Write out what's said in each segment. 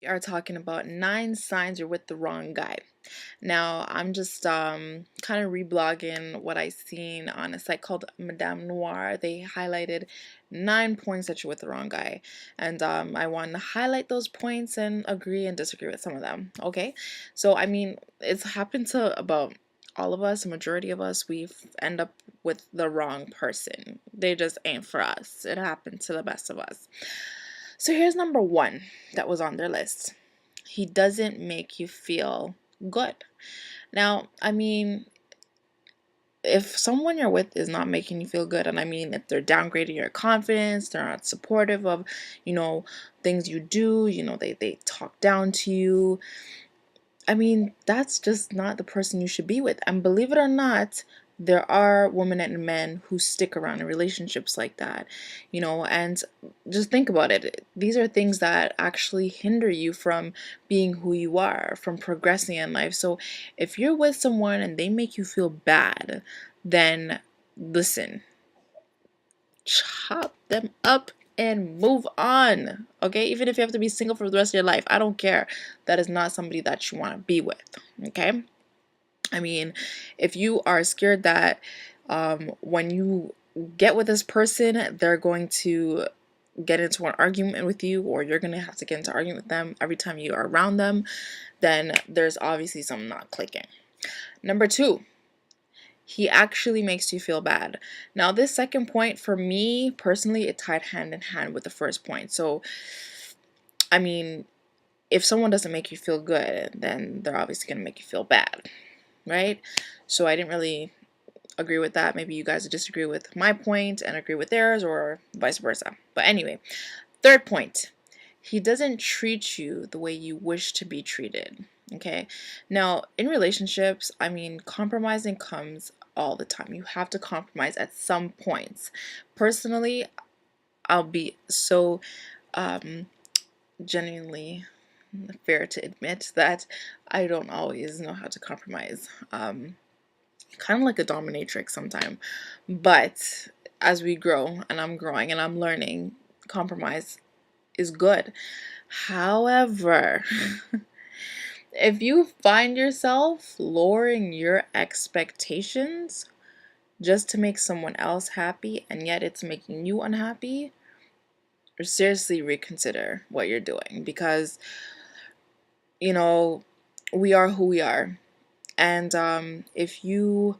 We are talking about 9 signs you're with the wrong guy. Now, I'm just kind of reblogging what I seen on a site called Madame Noir. They highlighted 9 points that you're with the wrong guy, and I want to highlight those points and agree and disagree with some of them. Okay, so I mean, it's happened to about all of us, a majority of us. We end up with the wrong person. They just ain't for us. It happened to the best of us. So here's number one that was on their list. He doesn't make you feel good. Now, I mean, if someone you're with is not making you feel good, and I mean, if they're downgrading your confidence, they're not supportive of, you know, things you do, they talk down to you. I mean, that's just not the person you should be with. And believe it or not, there are women and men who stick around in relationships like that, and just think about it. These are things that actually hinder you from being who you are, from progressing in life. So if you're with someone and they make you feel bad, then listen, chop them up and move on. Okay, even if you have to be single for the rest of your life, I don't care. That is not somebody that you want to be with. Okay, I mean, if you are scared that when you get with this person, they're going to get into an argument with you, or you're going to have to get into an argument with them every time you are around them, then there's obviously something not clicking. Number two, he actually makes you feel bad. Now, this second point, for me personally, it tied hand in hand with the first point. So, I mean, if someone doesn't make you feel good, then they're obviously going to make you feel bad, right? So I didn't really agree with that. Maybe you guys disagree with my point and agree with theirs, or vice versa. But anyway, third point, he doesn't treat you the way you wish to be treated. Okay, now in relationships, I mean, compromising comes all the time. You have to compromise at some points. Personally, I'll be so genuinely fair to admit that I don't always know how to compromise. Kind of like a dominatrix sometimes. But as we grow, and I'm growing and I'm learning, compromise is good. However, if you find yourself lowering your expectations just to make someone else happy, and yet it's making you unhappy, seriously reconsider what you're doing, because we are who we are. And if you're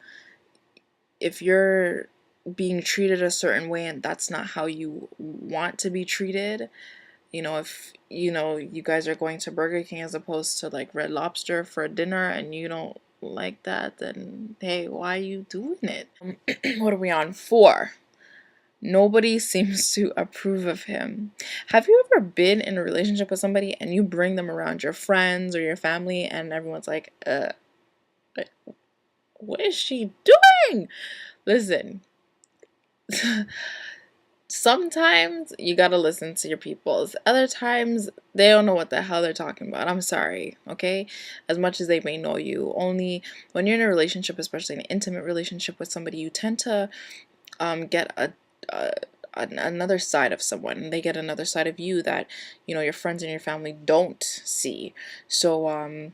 being treated a certain way and that's not how you want to be treated, if you guys are going to Burger King as opposed to like Red Lobster for dinner and you don't like that, then hey, why are you doing it? What are we on? 4, nobody seems to approve of him. Have you ever been in a relationship with somebody and you bring them around your friends or your family and everyone's like, what is she doing? Listen, sometimes you gotta listen to your peoples. Other times they don't know what the hell they're talking about. I'm sorry, okay? As much as they may know you, only when you're in a relationship, especially an intimate relationship with somebody, you tend to get another side of someone. They get another side of you that your friends and your family don't see. So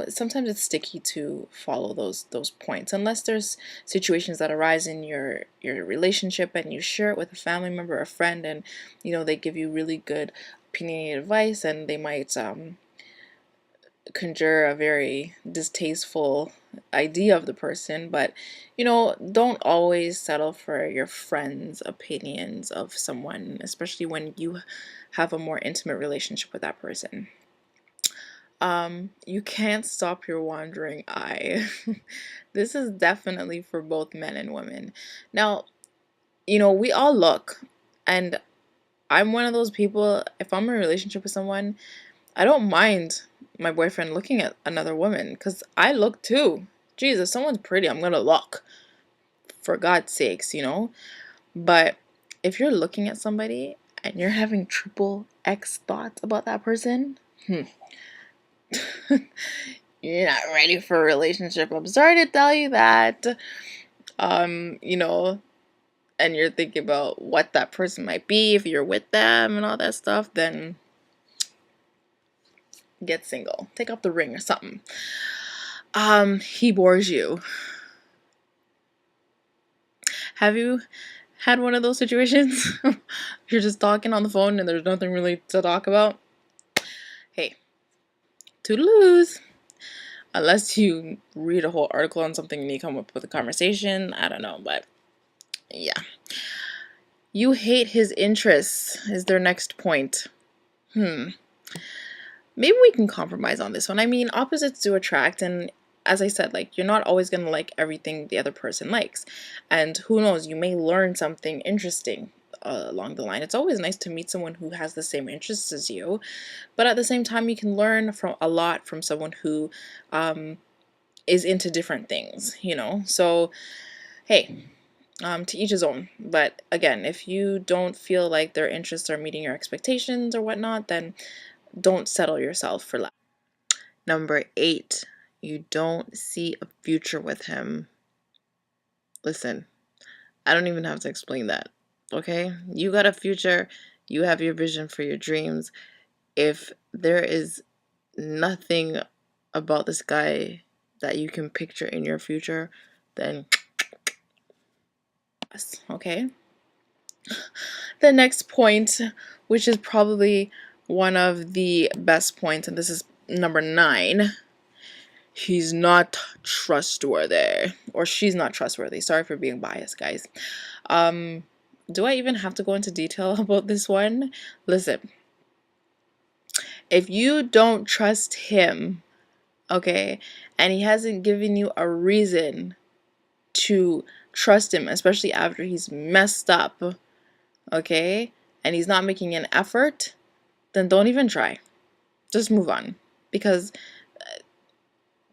sometimes it's sticky to follow those points unless there's situations that arise in your relationship and you share it with a family member or a friend, and they give you really good opinionated advice, and they might conjure a very distasteful idea of the person. But don't always settle for your friends' opinions of someone, especially when you have a more intimate relationship with that person. You can't stop your wandering eye. This is definitely for both men and women. Now, we all look, and I'm one of those people. If I'm in a relationship with someone, I don't mind my boyfriend looking at another woman, because I look too. Jeez, if someone's pretty, I'm gonna look. For God's sakes, But if you're looking at somebody and you're having triple X thoughts about that person, you're not ready for a relationship. I'm sorry to tell you that. Um, you know, and you're thinking about what that person might be if you're with them and all that stuff, then get single. Take off the ring or something. He bores you. Have you had one of those situations? You're just talking on the phone and there's nothing really to talk about? Hey, toodaloos. Unless you read a whole article on something and you come up with a conversation. I don't know, but yeah. You hate his interests is their next point. Maybe we can compromise on this one. I mean, opposites do attract, and as I said, like, you're not always going to like everything the other person likes. And who knows, you may learn something interesting along the line. It's always nice to meet someone who has the same interests as you, but at the same time, you can learn from a lot from someone who is into different things, you know? So, hey, to each his own. But again, if you don't feel like their interests are meeting your expectations or whatnot, then don't settle yourself for less. Number 8, you don't see a future with him. Listen, I don't even have to explain that, okay? You got a future, you have your vision for your dreams. If there is nothing about this guy that you can picture in your future, then okay? The next point, which is probably one of the best points, and this is number 9. He's not trustworthy, or she's not trustworthy. Sorry for being biased, guys. Do I even have to go into detail about this one? Listen, if you don't trust him, okay, and he hasn't given you a reason to trust him, especially after he's messed up, okay, and he's not making an effort, then don't even try. Just move on. Because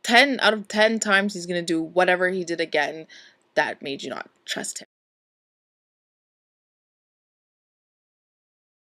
10 out of 10 times he's going to do whatever he did again that made you not trust him.